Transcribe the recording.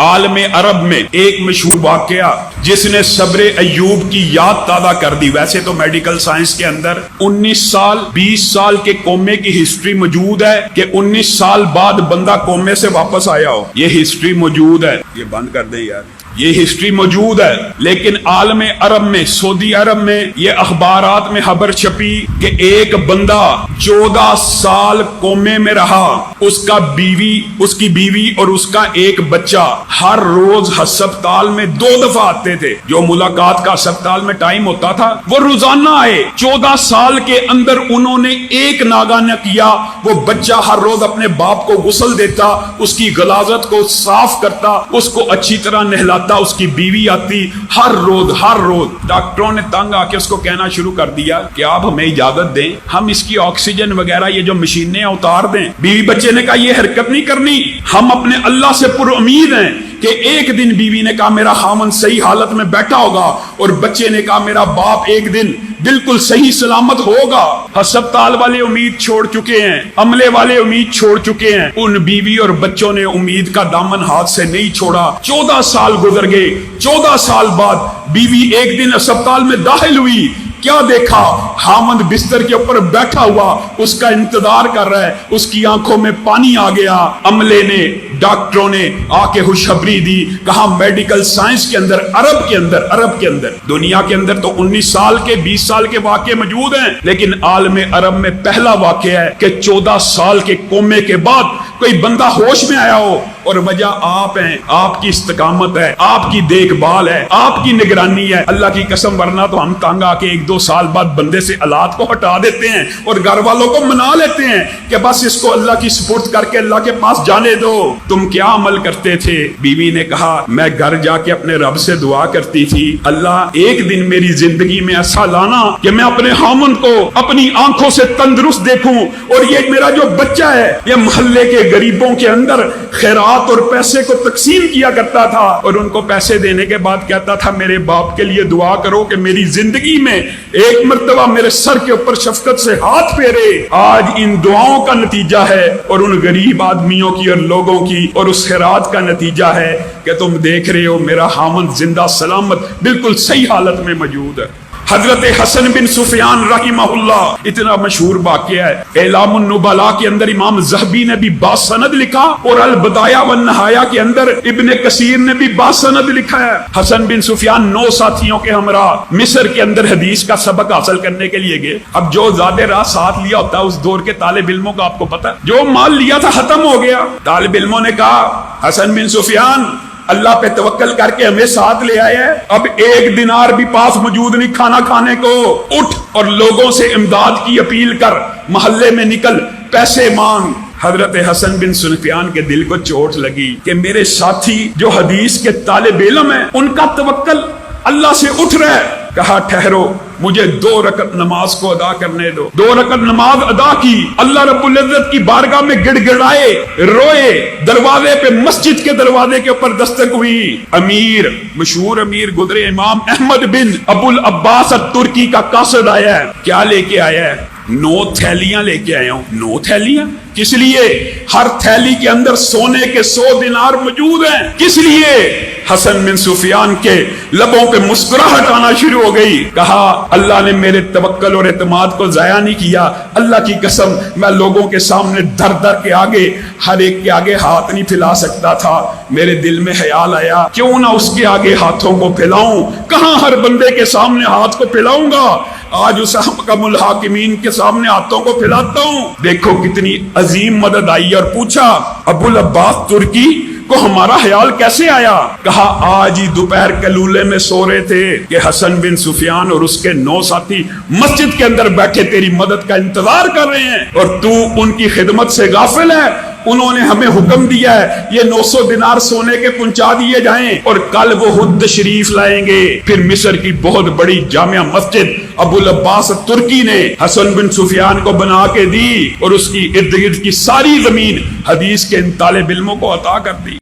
عالم عرب میں ایک مشہور واقعہ جس نے صبر ایوب کی یاد تازہ کر دی. ویسے تو میڈیکل سائنس کے اندر 19 سال 20 سال کے کومے کی ہسٹری موجود ہے کہ 19 سال بعد بندہ کومے سے واپس آیا ہو. یہ ہسٹری موجود ہے. یہ بند کر دیں یار, یہ ہسٹری موجود ہے. لیکن عالم عرب میں, سعودی عرب میں یہ اخبارات میں خبر چھپی کہ ایک بندہ 14 سال کومے میں رہا. اس کی بیوی اور اس کا ایک بچہ ہر روز ہسپتال میں 2 دفعہ آتے تھے. جو ملاقات کا ہسپتال میں ٹائم ہوتا تھا وہ روزانہ آئے. 14 سال کے اندر انہوں نے ایک ناگا نہ کیا. وہ بچہ ہر روز اپنے باپ کو غسل دیتا, اس کی غلاظت کو صاف کرتا, اس کو اچھی طرح نہلاتا. اس کی بیوی آتی ہر روز. ڈاکٹروں نے تنگ آ کے اس کو کہنا شروع کر دیا کہ آپ ہمیں اجازت دیں, ہم اس کی آکسیجن وغیرہ یہ جو مشینیں اتار دیں. بیوی بچے نے کہا یہ حرکت نہیں کرنی, ہم اپنے اللہ سے پر امید ہیں کہ ایک دن. بیوی نے کہا میرا خامن صحیح حالت میں بیٹھا ہوگا, اور بچے نے کہا میرا باپ ایک دن بالکل صحیح سلامت ہوگا. ہسپتال والے امید چھوڑ چکے ہیں, عملے والے امید چھوڑ چکے ہیں. ان بیوی اور بچوں نے امید کا دامن ہاتھ سے نہیں چھوڑا. 14 سال گزر گئے. 14 سال بعد بیوی ایک دن ہسپتال میں داخل ہوئی. کیا دیکھا؟ خامند بستر کے اوپر بیٹھا ہوا اس کا انتظار کر رہا ہے. اس کی آنکھوں میں پانی آ گیا. عملے نے, ڈاکٹروں نے آ کے خوشخبری دی. کہا میڈیکل سائنس کے اندر, عرب کے اندر, دنیا کے اندر تو 19 سال کے 20 سال کے واقعے موجود ہیں, لیکن عالم عرب میں پہلا واقعہ ہے کہ 14 سال کے کومے کے بعد کوئی بندہ ہوش میں آیا ہو. اور وجہ آپ ہیں, آپ کی استقامت ہے, آپ کی دیکھ بھال ہے, آپ کی نگرانی ہے. اللہ کی قسم, ورنہ تو ہم تانگ آ کے 1-2 سال بعد بندے سے آلات کو ہٹا دیتے ہیں اور گھر والوں کو منا لیتے ہیں کہ بس اس کو اللہ کی سپرد کر کے اللہ کے پاس جانے دو. تم کیا عمل کرتے تھے؟ بیوی نے کہا میں گھر جا کے اپنے رب سے دعا کرتی تھی, اللہ ایک دن میری زندگی میں ایسا لانا کہ میں اپنے خامن کو اپنی آنکھوں سے تندرست دیکھوں, اور یہ میرا جو بچہ ہے یہ محلے کے غریبوں کے اندر خیرات اور پیسے کو تقسیم کیا کرتا تھا, اور ان کو پیسے دینے کے بعد کہتا تھا میرے باپ کے لیے دعا کرو کہ میری زندگی میں ایک مرتبہ میرے سر کے اوپر شفقت سے ہاتھ پھیرے. آج ان دعاؤں کا نتیجہ ہے, اور ان غریب آدمیوں کی اور لوگوں کی اور اس خیرات کا نتیجہ ہے کہ تم دیکھ رہے ہو میرا خامند زندہ سلامت بالکل صحیح حالت میں موجود ہے. حضرت حسن بن سفیان رحمہ اللہ, اتنا مشہور واقعہ ہے. اعلام النبلاء کے اندر امام ذہبی نے بھی باسند لکھا, اور البدایہ والنہایہ کے اندر ابن کثیر نے بھی باسند لکھا ہے. حسن بن سفیان 9 ساتھیوں کے ہمراہ مصر کے اندر حدیث کا سبق حاصل کرنے کے لیے گئے. اب جو زیادہ راہ ساتھ لیا ہوتا ہے اس دور کے طالب علموں کا آپ کو پتا, جو مال لیا تھا ختم ہو گیا. طالب علموں نے کہا حسن بن سفیان اللہ پہ توکل کر کے ہمیں ساتھ لے آئے ہیں, اب 1 دینار بھی پاس موجود نہیں کھانا کھانے کو. اٹھ اور لوگوں سے امداد کی اپیل کر, محلے میں نکل, پیسے مانگ. حضرت حسن بن سفیان کے دل کو چوٹ لگی کہ میرے ساتھی جو حدیث کے طالب علم ہیں ان کا توکل اللہ سے اٹھ رہا ہے. کہا ٹھہرو, مجھے 2 رکعت نماز کو ادا کرنے دو. 2 رکعت نماز ادا کی. اللہ رب العزت کی بارگاہ میں گڑ گڑائے, روئے. دروازے پہ, مسجد کے دروازے کے اوپر دستک ہوئی. مشہور امیر گزرے امام احمد بن ابو العباس الترکی کا قاصد آیا ہے. کیا لے کے آیا ہے؟ 9 تھیلیاں لے کے آیا ہوں. 9 تھیلیاں کس لیے؟ ہر تھیلی کے اندر سونے کے 100 دینار موجود ہیں. کس لیے؟ حسن بن سفیان کے لبوں پہ مسکراہٹ آنا شروع ہو گئی. کہا اللہ نے میرے توکل اور اعتماد کو ضائع نہیں کیا. اللہ کی قسم میں لوگوں کے سامنے در کے آگے, ہر ایک کے آگے ہاتھ نہیں پھیلا سکتا تھا. میرے دل میں خیال آیا کیوں نہ اس کے آگے ہاتھوں کو پھیلاؤں. کہاں ہر بندے کے سامنے ہاتھ کو پھیلاؤں گا, آج اس حکم الحاکمین کے سامنے ہاتھوں کو پھیلاتا ہوں. دیکھو کتنی عظیم مدد آئی. اور پوچھا ابو العباس ترکی کو ہمارا خیال کیسے آیا؟ کہا آج ہی دوپہر کلولے میں سو رہے تھے کہ حسن بن سفیان اور اس کے 9 ساتھی مسجد کے اندر بیٹھے تیری مدد کا انتظار کر رہے ہیں, اور تو ان کی خدمت سے غافل ہے. انہوں نے ہمیں حکم دیا ہے یہ 900 دینار سونے کے پہنچا دیے جائیں, اور کل وہ خود تشریف لائیں گے. پھر مصر کی بہت بڑی جامع مسجد ابو العباس ترکی نے حسن بن سفیان کو بنا کے دی, اور اس کی ارد گرد کی ساری زمین حدیث کے ان طالب علموں کو عطا کر دی.